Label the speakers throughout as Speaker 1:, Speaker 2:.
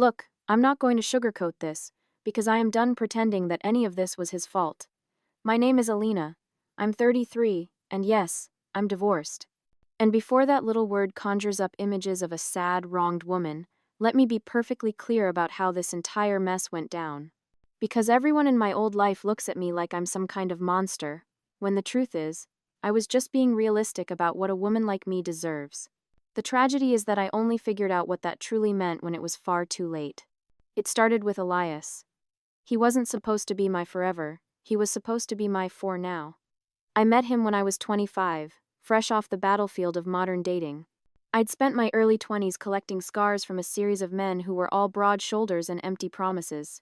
Speaker 1: Look, I'm not going to sugarcoat this, because I am done pretending that any of this was his fault. My name is Alina. I'm 33, and yes, I'm divorced. And before that little word conjures up images of a sad, wronged woman, let me be perfectly clear about how this entire mess went down. Because everyone in my old life looks at me like I'm some kind of monster, when the truth is, I was just being realistic about what a woman like me deserves. The tragedy is that I only figured out what that truly meant when it was far too late. It started with Elias. He wasn't supposed to be my forever, he was supposed to be my for now. I met him when I was 25, fresh off the battlefield of modern dating. I'd spent my early 20s collecting scars from a series of men who were all broad shoulders and empty promises.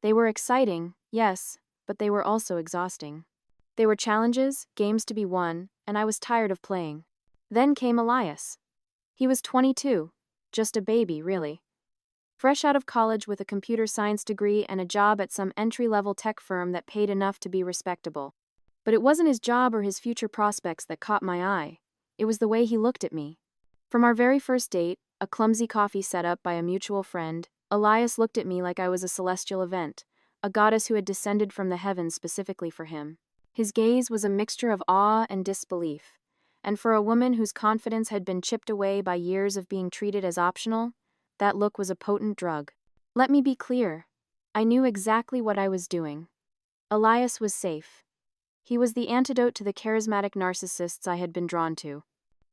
Speaker 1: They were exciting, yes, but they were also exhausting. They were challenges, games to be won, and I was tired of playing. Then came Elias. He was 22, just a baby, really. Fresh out of college with a computer science degree and a job at some entry-level tech firm that paid enough to be respectable. But it wasn't his job or his future prospects that caught my eye. It was the way he looked at me. From our very first date, a clumsy coffee set up by a mutual friend, Elias looked at me like I was a celestial event, a goddess who had descended from the heavens specifically for him. His gaze was a mixture of awe and disbelief, and for a woman whose confidence had been chipped away by years of being treated as optional, that look was a potent drug. Let me be clear. I knew exactly what I was doing. Elias was safe. He was the antidote to the charismatic narcissists I had been drawn to.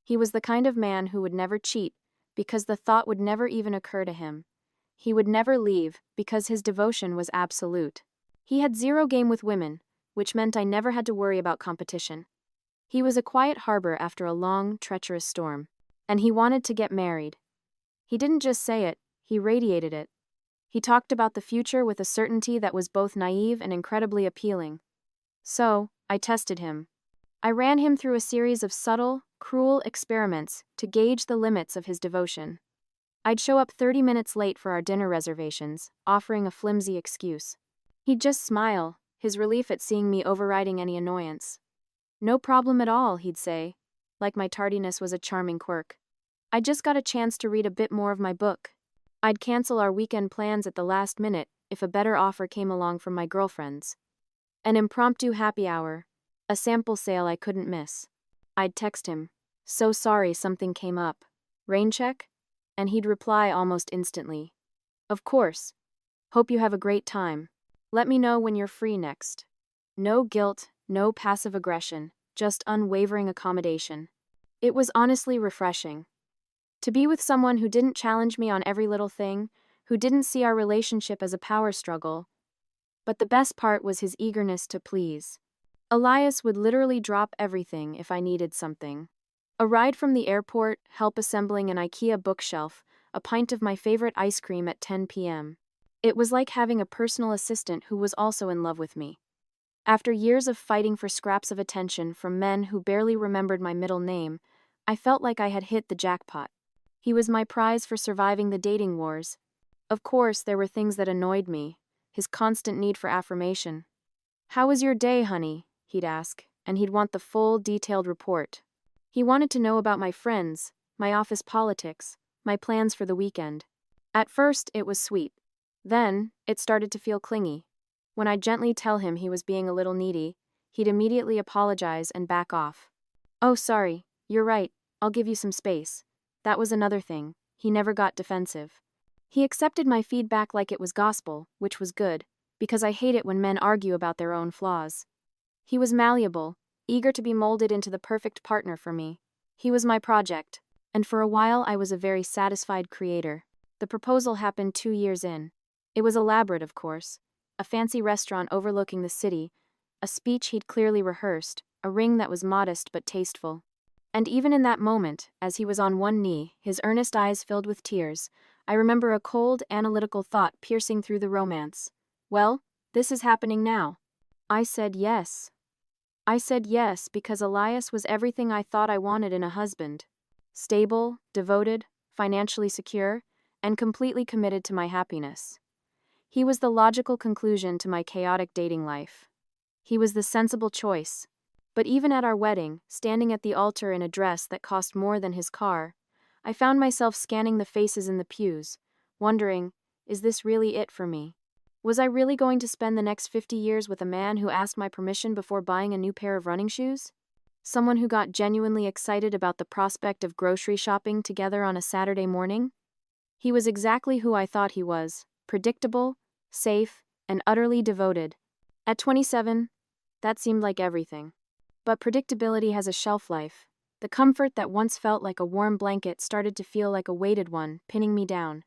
Speaker 1: He was the kind of man who would never cheat, because the thought would never even occur to him. He would never leave, because his devotion was absolute. He had zero game with women, which meant I never had to worry about competition. He was a quiet harbor after a long, treacherous storm. And he wanted to get married. He didn't just say it, he radiated it. He talked about the future with a certainty that was both naive and incredibly appealing. So, I tested him. I ran him through a series of subtle, cruel experiments to gauge the limits of his devotion. I'd show up 30 minutes late for our dinner reservations, offering a flimsy excuse. He'd just smile, his relief at seeing me overriding any annoyance. No problem at all, he'd say, like my tardiness was a charming quirk. I just got a chance to read a bit more of my book. I'd cancel our weekend plans at the last minute if a better offer came along from my girlfriends. An impromptu happy hour, a sample sale I couldn't miss. I'd text him, "So sorry something came up. Rain check?" And he'd reply almost instantly, "Of course. Hope you have a great time. Let me know when you're free next." No guilt, no passive aggression, just unwavering accommodation. It was honestly refreshing. To be with someone who didn't challenge me on every little thing, who didn't see our relationship as a power struggle. But the best part was his eagerness to please. Elias would literally drop everything if I needed something. A ride from the airport, help assembling an IKEA bookshelf, a pint of my favorite ice cream at 10 p.m. It was like having a personal assistant who was also in love with me. After years of fighting for scraps of attention from men who barely remembered my middle name, I felt like I had hit the jackpot. He was my prize for surviving the dating wars. Of course, there were things that annoyed me, his constant need for affirmation. "How was your day, honey?" he'd ask, and he'd want the full, detailed report. He wanted to know about my friends, my office politics, my plans for the weekend. At first, it was sweet. Then, it started to feel clingy. When I'd gently tell him he was being a little needy, he'd immediately apologize and back off. "Oh, sorry, you're right, I'll give you some space." That was another thing, he never got defensive. He accepted my feedback like it was gospel, which was good, because I hate it when men argue about their own flaws. He was malleable, eager to be molded into the perfect partner for me. He was my project, and for a while I was a very satisfied creator. The proposal happened 2 years in. It was elaborate, of course. A fancy restaurant overlooking the city, a speech he'd clearly rehearsed, a ring that was modest but tasteful. And even in that moment, as he was on one knee, his earnest eyes filled with tears, I remember a cold, analytical thought piercing through the romance. Well, this is happening now. I said yes. I said yes because Elias was everything I thought I wanted in a husband. Stable, devoted, financially secure, and completely committed to my happiness. He was the logical conclusion to my chaotic dating life. He was the sensible choice. But even at our wedding, standing at the altar in a dress that cost more than his car, I found myself scanning the faces in the pews, wondering, Is this really it for me? Was I really going to spend the next 50 years with a man who asked my permission before buying a new pair of running shoes? Someone who got genuinely excited about the prospect of grocery shopping together on a Saturday morning? He was exactly who I thought he was: predictable, safe, and utterly devoted. At 27, that seemed like everything. But predictability has a shelf life. The comfort that once felt like a warm blanket started to feel like a weighted one, pinning me down.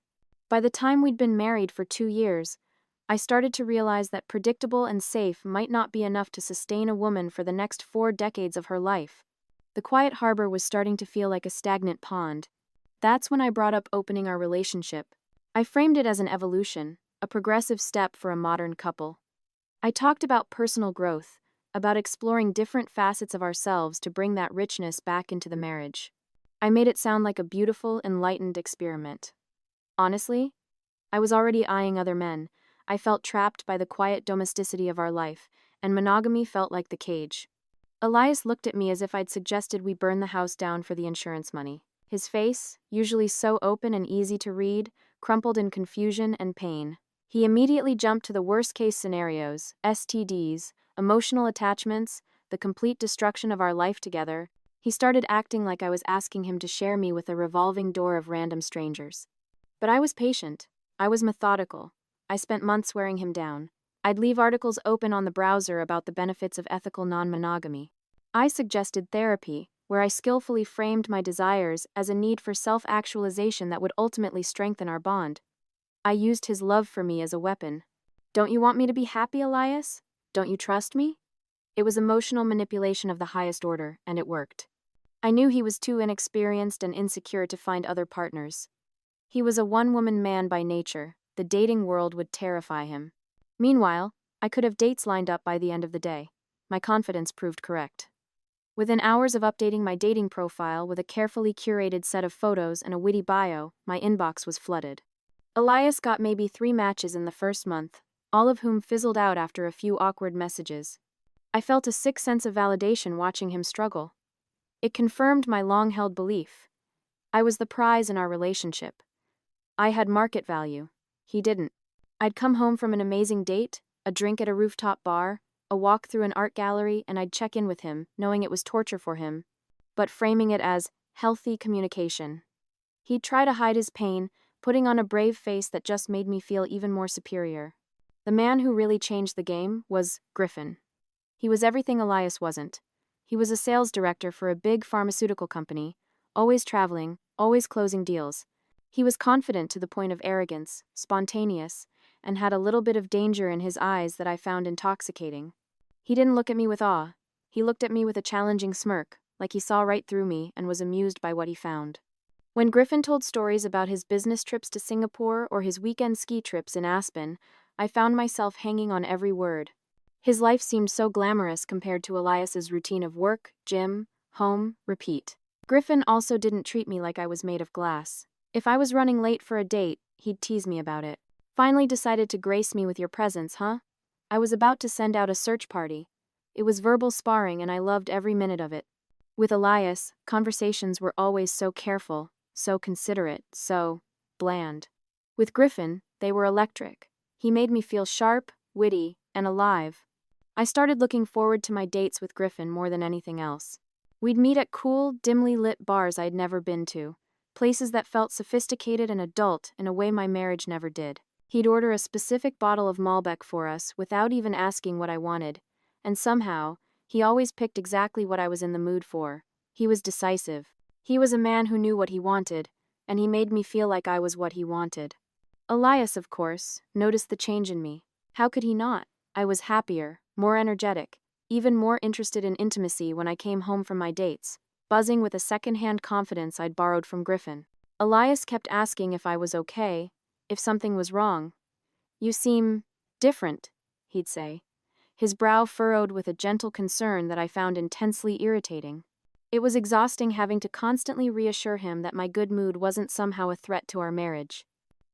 Speaker 1: By the time we'd been married for 2 years, I started to realize that predictable and safe might not be enough to sustain a woman for the next 4 decades of her life. The quiet harbor was starting to feel like a stagnant pond. That's when I brought up opening our relationship. I framed it as an evolution, a progressive step for a modern couple. I talked about personal growth, about exploring different facets of ourselves to bring that richness back into the marriage. I made it sound like a beautiful, enlightened experiment. Honestly, I was already eyeing other men. I felt trapped by the quiet domesticity of our life, and monogamy felt like the cage. Elias looked at me as if I'd suggested we burn the house down for the insurance money. His face, usually so open and easy to read, crumpled in confusion and pain. He immediately jumped to the worst-case scenarios: STDs, emotional attachments, the complete destruction of our life together. He started acting like I was asking him to share me with a revolving door of random strangers. But I was patient. I was methodical. I spent months wearing him down. I'd leave articles open on the browser about the benefits of ethical non-monogamy. I suggested therapy, where I skillfully framed my desires as a need for self-actualization that would ultimately strengthen our bond. I used his love for me as a weapon. Don't you want me to be happy, Elias? Don't you trust me? It was emotional manipulation of the highest order, and it worked. I knew he was too inexperienced and insecure to find other partners. He was a one-woman man by nature. The dating world would terrify him. Meanwhile, I could have dates lined up by the end of the day. My confidence proved correct. Within hours of updating my dating profile with a carefully curated set of photos and a witty bio, my inbox was flooded. Elias got maybe 3 matches in the first month, all of whom fizzled out after a few awkward messages. I felt a sick sense of validation watching him struggle. It confirmed my long-held belief. I was the prize in our relationship. I had market value. He didn't. I'd come home from an amazing date, a drink at a rooftop bar, a walk through an art gallery, and I'd check in with him, knowing it was torture for him, but framing it as healthy communication. He'd try to hide his pain, putting on a brave face that just made me feel even more superior. The man who really changed the game was Griffin. He was everything Elias wasn't. He was a sales director for a big pharmaceutical company, always traveling, always closing deals. He was confident to the point of arrogance, spontaneous, and had a little bit of danger in his eyes that I found intoxicating. He didn't look at me with awe. He looked at me with a challenging smirk, like he saw right through me and was amused by what he found. When Griffin told stories about his business trips to Singapore or his weekend ski trips in Aspen, I found myself hanging on every word. His life seemed so glamorous compared to Elias's routine of work, gym, home, repeat. Griffin also didn't treat me like I was made of glass. If I was running late for a date, he'd tease me about it. Finally decided to grace me with your presence, huh? I was about to send out a search party. It was verbal sparring and I loved every minute of it. With Elias, conversations were always so careful, so considerate, so bland. With Griffin, they were electric. He made me feel sharp, witty, and alive. I started looking forward to my dates with Griffin more than anything else. We'd meet at cool, dimly lit bars I'd never been to, places that felt sophisticated and adult in a way my marriage never did. He'd order a specific bottle of Malbec for us without even asking what I wanted, and somehow, he always picked exactly what I was in the mood for. He was decisive. He was a man who knew what he wanted, and he made me feel like I was what he wanted. Elias, of course, noticed the change in me. How could he not? I was happier, more energetic, even more interested in intimacy when I came home from my dates, buzzing with a second-hand confidence I'd borrowed from Griffin. Elias kept asking if I was okay, if something was wrong. You seem different, he'd say, his brow furrowed with a gentle concern that I found intensely irritating. It was exhausting having to constantly reassure him that my good mood wasn't somehow a threat to our marriage.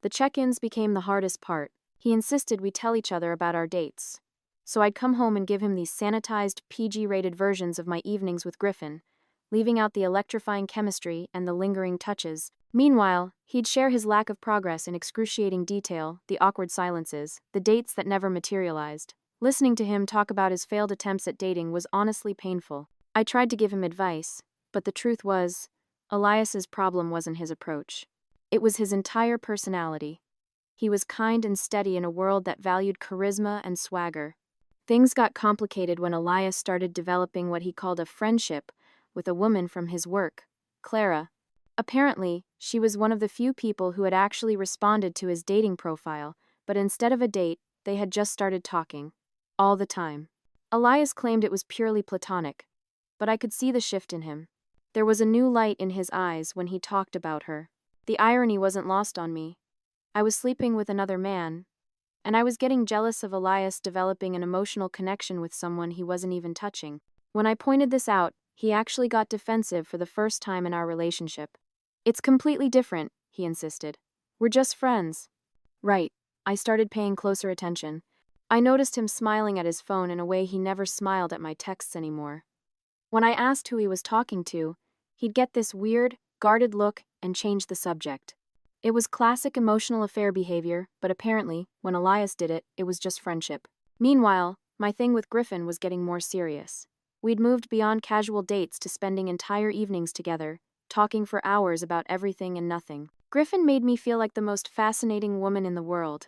Speaker 1: The check-ins became the hardest part. He insisted we tell each other about our dates. So I'd come home and give him these sanitized, PG-rated versions of my evenings with Griffin, leaving out the electrifying chemistry and the lingering touches. Meanwhile, he'd share his lack of progress in excruciating detail, the awkward silences, the dates that never materialized. Listening to him talk about his failed attempts at dating was honestly painful. I tried to give him advice, but the truth was, Elias's problem wasn't his approach. It was his entire personality. He was kind and steady in a world that valued charisma and swagger. Things got complicated when Elias started developing what he called a friendship with a woman from his work, Clara. Apparently, she was one of the few people who had actually responded to his dating profile, but instead of a date, they had just started talking. All the time. Elias claimed it was purely platonic, but I could see the shift in him. There was a new light in his eyes when he talked about her. The irony wasn't lost on me. I was sleeping with another man, and I was getting jealous of Elias developing an emotional connection with someone he wasn't even touching. When I pointed this out, he actually got defensive for the first time in our relationship. "It's completely different," he insisted. "We're just friends." Right. I started paying closer attention. I noticed him smiling at his phone in a way he never smiled at my texts anymore. When I asked who he was talking to, he'd get this weird, guarded look and change the subject. It was classic emotional affair behavior, but apparently, when Elias did it, it was just friendship. Meanwhile, my thing with Griffin was getting more serious. We'd moved beyond casual dates to spending entire evenings together, talking for hours about everything and nothing. Griffin made me feel like the most fascinating woman in the world.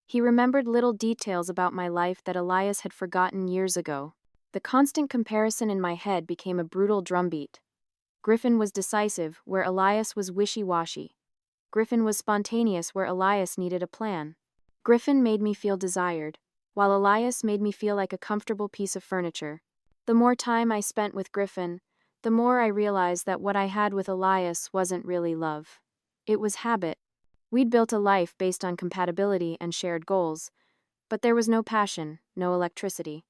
Speaker 1: He remembered little details about my life that Elias had forgotten years ago. The constant comparison in my head became a brutal drumbeat. Griffin was decisive, where Elias was wishy-washy. Griffin was spontaneous, where Elias needed a plan. Griffin made me feel desired, while Elias made me feel like a comfortable piece of furniture. The more time I spent with Griffin, the more I realized that what I had with Elias wasn't really love. It was habit. We'd built a life based on compatibility and shared goals, but there was no passion, no electricity.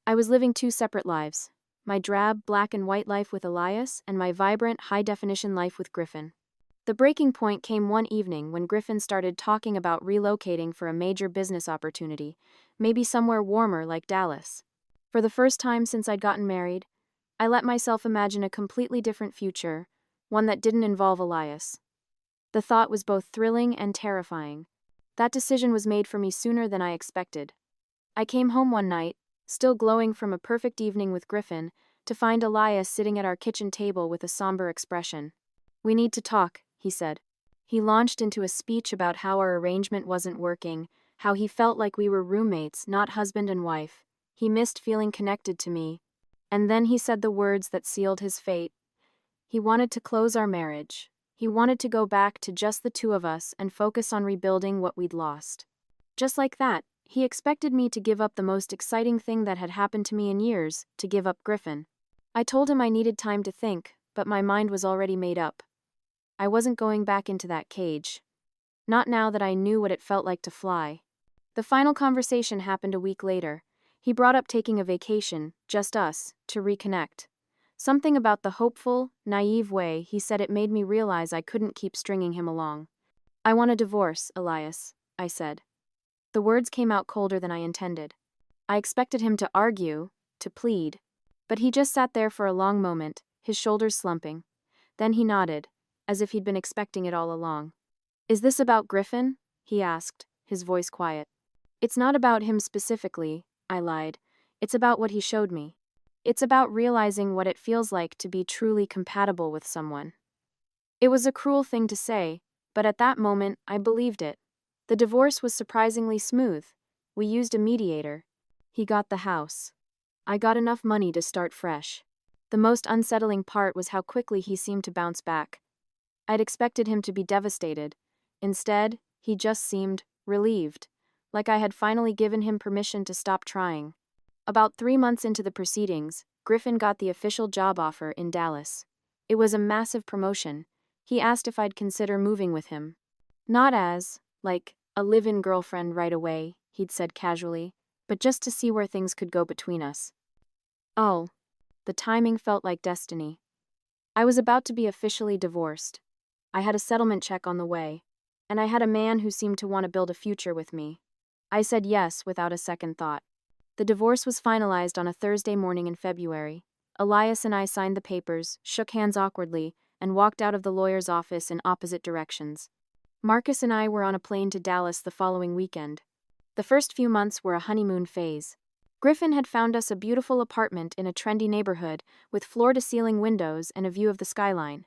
Speaker 1: I was living two separate lives, my drab, black and white life with Elias and my vibrant, high-definition life with Griffin. The breaking point came one evening when Griffin started talking about relocating for a major business opportunity, maybe somewhere warmer like Dallas. For the first time since I'd gotten married, I let myself imagine a completely different future, one that didn't involve Elias. The thought was both thrilling and terrifying. That decision was made for me sooner than I expected. I came home one night, still glowing from a perfect evening with Griffin, to find Elias sitting at our kitchen table with a somber expression. "We need to talk," he said. He launched into a speech about how our arrangement wasn't working, how he felt like we were roommates, not husband and wife. He missed feeling connected to me. And then he said the words that sealed his fate. He wanted to close our marriage. He wanted to go back to just the two of us and focus on rebuilding what we'd lost. Just like that, he expected me to give up the most exciting thing that had happened to me in years, to give up Griffin. I told him I needed time to think, but my mind was already made up. I wasn't going back into that cage. Not now that I knew what it felt like to fly. The final conversation happened a week later. He brought up taking a vacation, just us, to reconnect. Something about the hopeful, naive way he said it made me realize I couldn't keep stringing him along. "I want a divorce, Elias," I said. The words came out colder than I intended. I expected him to argue, to plead, but he just sat there for a long moment, his shoulders slumping. Then he nodded, as if he'd been expecting it all along. "Is this about Griffin?" he asked, his voice quiet. "It's not about him specifically," I lied. "It's about what he showed me. It's about realizing what it feels like to be truly compatible with someone." It was a cruel thing to say, but at that moment, I believed it. The divorce was surprisingly smooth. We used a mediator. He got the house. I got enough money to start fresh. The most unsettling part was how quickly he seemed to bounce back. I'd expected him to be devastated. Instead, he just seemed relieved, like I had finally given him permission to stop trying. About 3 months into the proceedings, Griffin got the official job offer in Dallas. It was a massive promotion. He asked if I'd consider moving with him. Not as, like, a live-in girlfriend right away, he'd said casually, but just to see where things could go between us. Oh, the timing felt like destiny. I was about to be officially divorced. I had a settlement check on the way, and I had a man who seemed to want to build a future with me. I said yes without a second thought. The divorce was finalized on a Thursday morning in February. Elias and I signed the papers, shook hands awkwardly, and walked out of the lawyer's office in opposite directions. Marcus and I were on a plane to Dallas the following weekend. The first few months were a honeymoon phase. Griffin had found us a beautiful apartment in a trendy neighborhood with floor-to-ceiling windows and a view of the skyline.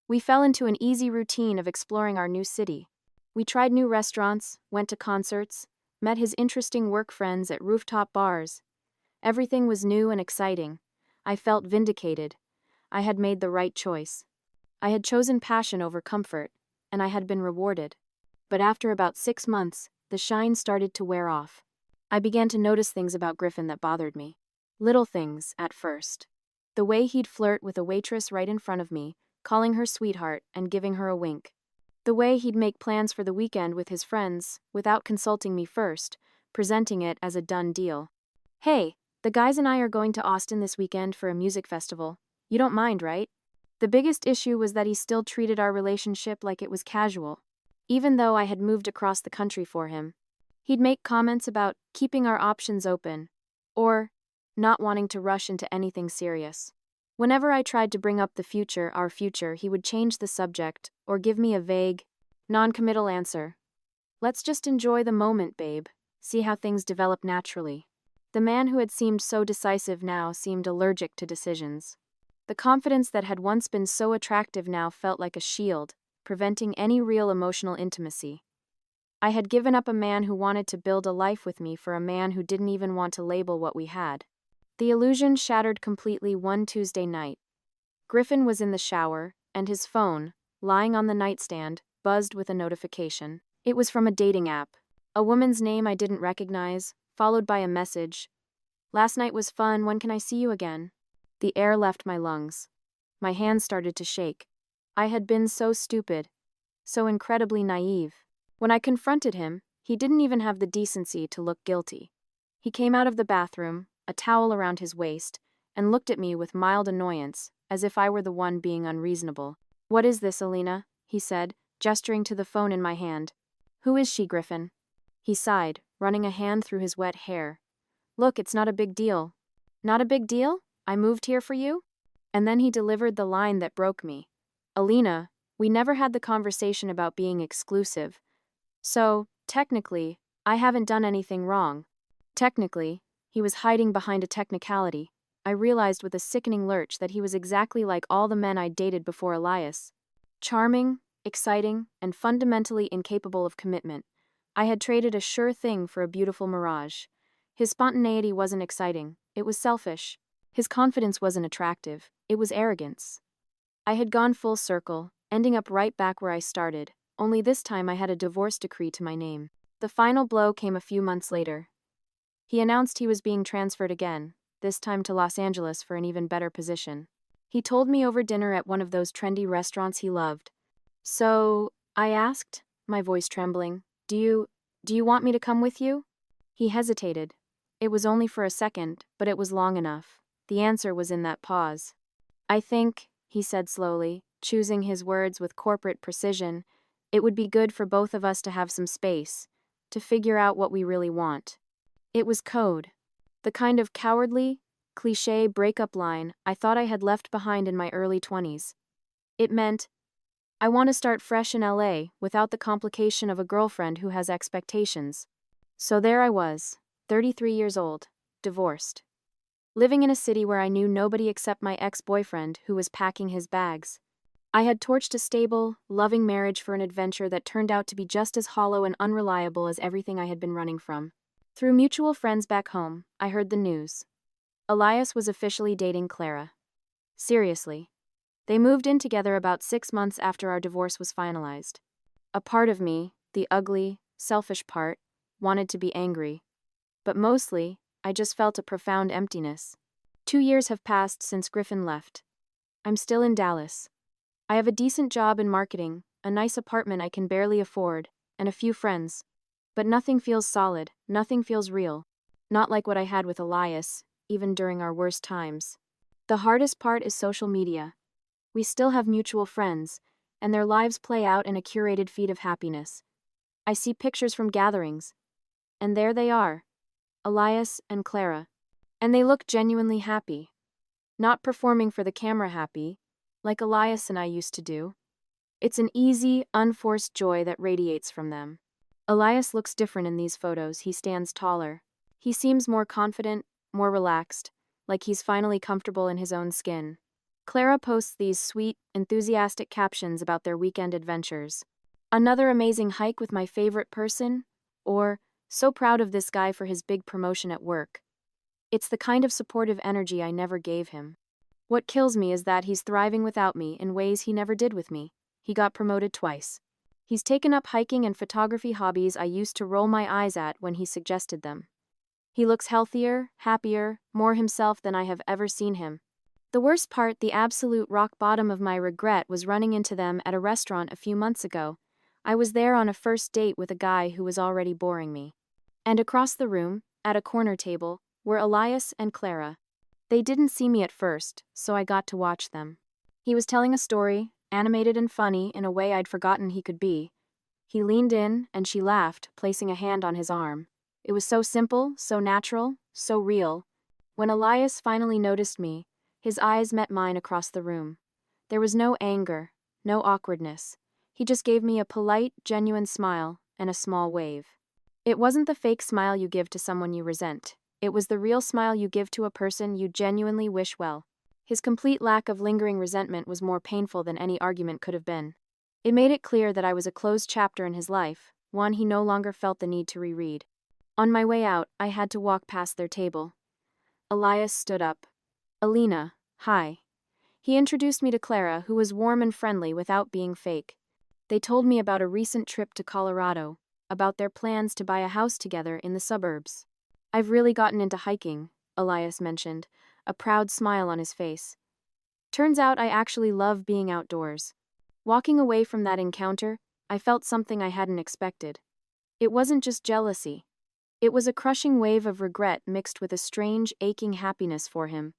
Speaker 1: We fell into an easy routine of exploring our new city. We tried new restaurants, went to concerts, met his interesting work friends at rooftop bars. Everything was new and exciting. I felt vindicated. I had made the right choice. I had chosen passion over comfort, and I had been rewarded. But after about 6 months, the shine started to wear off. I began to notice things about Griffin that bothered me. Little things, at first. The way he'd flirt with a waitress right in front of me, calling her sweetheart and giving her a wink. The way he'd make plans for the weekend with his friends, without consulting me first, presenting it as a done deal. "Hey, the guys and I are going to Austin this weekend for a music festival. You don't mind, right?" The biggest issue was that he still treated our relationship like it was casual. Even though I had moved across the country for him, he'd make comments about keeping our options open, or not wanting to rush into anything serious. Whenever I tried to bring up our future, he would change the subject, or give me a vague, non-committal answer. "Let's just enjoy the moment, babe. See how things develop naturally." The man who had seemed so decisive now seemed allergic to decisions. The confidence that had once been so attractive now felt like a shield, preventing any real emotional intimacy. I had given up a man who wanted to build a life with me for a man who didn't even want to label what we had. The illusion shattered completely one Tuesday night. Griffin was in the shower, and his phone, lying on the nightstand, buzzed with a notification. It was from a dating app. A woman's name I didn't recognize, followed by a message. "Last night was fun, when can I see you again?" The air left my lungs. My hands started to shake. I had been so stupid, so incredibly naive. When I confronted him, he didn't even have the decency to look guilty. He came out of the bathroom, a towel around his waist, and looked at me with mild annoyance, as if I were the one being unreasonable. "What is this, Alina?" he said, gesturing to the phone in my hand. "Who is she, Griffin?" He sighed, running a hand through his wet hair. "Look, it's not a big deal." "Not a big deal? I moved here for you?" And then he delivered the line that broke me. "Alina, we never had the conversation about being exclusive. So, technically, I haven't done anything wrong." Technically, he was hiding behind a technicality. I realized with a sickening lurch that he was exactly like all the men I'd dated before Elias. Charming, exciting, and fundamentally incapable of commitment. I had traded a sure thing for a beautiful mirage. His spontaneity wasn't exciting, it was selfish. His confidence wasn't attractive, it was arrogance. I had gone full circle, ending up right back where I started, only this time I had a divorce decree to my name. The final blow came a few months later. He announced he was being transferred again, this time to Los Angeles for an even better position. He told me over dinner at one of those trendy restaurants he loved. "So," I asked, my voice trembling, Do you want me to come with you?" He hesitated. It was only for a second, but it was long enough. The answer was in that pause. "I think," he said slowly, choosing his words with corporate precision, "it would be good for both of us to have some space, to figure out what we really want." It was code. The kind of cowardly, cliché breakup line I thought I had left behind in my early 20s. It meant, I want to start fresh in LA without the complication of a girlfriend who has expectations. So there I was, 33 years old, divorced. Living in a city where I knew nobody except my ex-boyfriend who was packing his bags. I had torched a stable, loving marriage for an adventure that turned out to be just as hollow and unreliable as everything I had been running from. Through mutual friends back home, I heard the news. Elias was officially dating Clara. Seriously. They moved in together about 6 months after our divorce was finalized. A part of me, the ugly, selfish part, wanted to be angry. But mostly, I just felt a profound emptiness. 2 years have passed since Griffin left. I'm still in Dallas. I have a decent job in marketing, a nice apartment I can barely afford, and a few friends. But nothing feels solid, nothing feels real. Not like what I had with Elias, even during our worst times. The hardest part is social media. We still have mutual friends, and their lives play out in a curated feed of happiness. I see pictures from gatherings, and there they are, Elias and Clara. And they look genuinely happy. Not performing for the camera happy, like Elias and I used to do. It's an easy, unforced joy that radiates from them. Elias looks different in these photos. He stands taller. He seems more confident, more relaxed, like he's finally comfortable in his own skin. Clara posts these sweet, enthusiastic captions about their weekend adventures. Another amazing hike with my favorite person, or so proud of this guy for his big promotion at work. It's the kind of supportive energy I never gave him. What kills me is that he's thriving without me in ways he never did with me. He got promoted twice. He's taken up hiking and photography hobbies I used to roll my eyes at when he suggested them. He looks healthier, happier, more himself than I have ever seen him. The worst part, the absolute rock bottom of my regret, was running into them at a restaurant a few months ago. I was there on a first date with a guy who was already boring me. And across the room, at a corner table, were Elias and Clara. They didn't see me at first, so I got to watch them. He was telling a story, animated and funny in a way I'd forgotten he could be. He leaned in, and she laughed, placing a hand on his arm. It was so simple, so natural, so real. When Elias finally noticed me, his eyes met mine across the room. There was no anger, no awkwardness. He just gave me a polite, genuine smile and a small wave. It wasn't the fake smile you give to someone you resent. It was the real smile you give to a person you genuinely wish well. His complete lack of lingering resentment was more painful than any argument could have been. It made it clear that I was a closed chapter in his life, one he no longer felt the need to reread. On my way out, I had to walk past their table. Elias stood up. "Alina, hi." He introduced me to Clara, who was warm and friendly without being fake. They told me about a recent trip to Colorado, about their plans to buy a house together in the suburbs. "I've really gotten into hiking," Elias mentioned, a proud smile on his face. "Turns out I actually love being outdoors." Walking away from that encounter, I felt something I hadn't expected. It wasn't just jealousy. It was a crushing wave of regret mixed with a strange, aching happiness for him.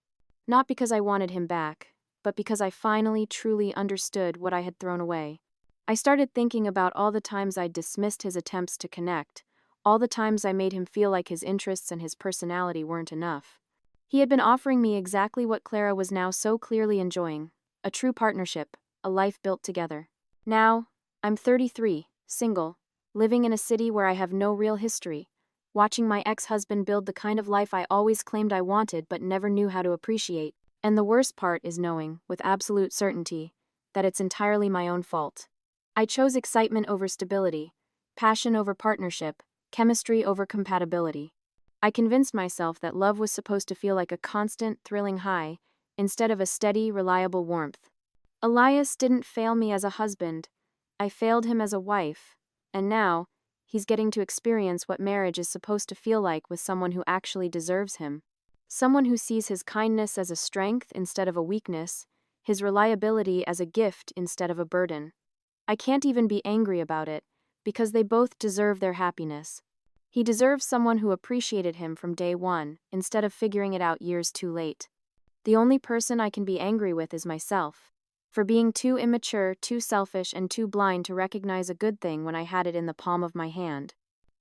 Speaker 1: Not because I wanted him back, but because I finally, truly understood what I had thrown away. I started thinking about all the times I'd dismissed his attempts to connect, all the times I made him feel like his interests and his personality weren't enough. He had been offering me exactly what Clara was now so clearly enjoying: a true partnership, a life built together. Now, I'm 33, single, living in a city where I have no real history, watching my ex-husband build the kind of life I always claimed I wanted but never knew how to appreciate. And the worst part is knowing, with absolute certainty, that it's entirely my own fault. I chose excitement over stability, passion over partnership, chemistry over compatibility. I convinced myself that love was supposed to feel like a constant, thrilling high, instead of a steady, reliable warmth. Elias didn't fail me as a husband. I failed him as a wife. And now, he's getting to experience what marriage is supposed to feel like with someone who actually deserves him. Someone who sees his kindness as a strength instead of a weakness, his reliability as a gift instead of a burden. I can't even be angry about it, because they both deserve their happiness. He deserves someone who appreciated him from day one, instead of figuring it out years too late. The only person I can be angry with is myself, for being too immature, too selfish, and too blind to recognize a good thing when I had it in the palm of my hand.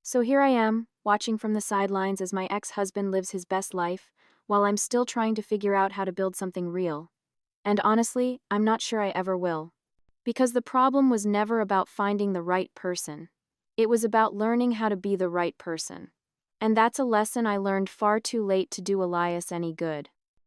Speaker 1: So here I am, watching from the sidelines as my ex-husband lives his best life, while I'm still trying to figure out how to build something real. And honestly, I'm not sure I ever will. Because the problem was never about finding the right person. It was about learning how to be the right person. And that's a lesson I learned far too late to do Elias any good.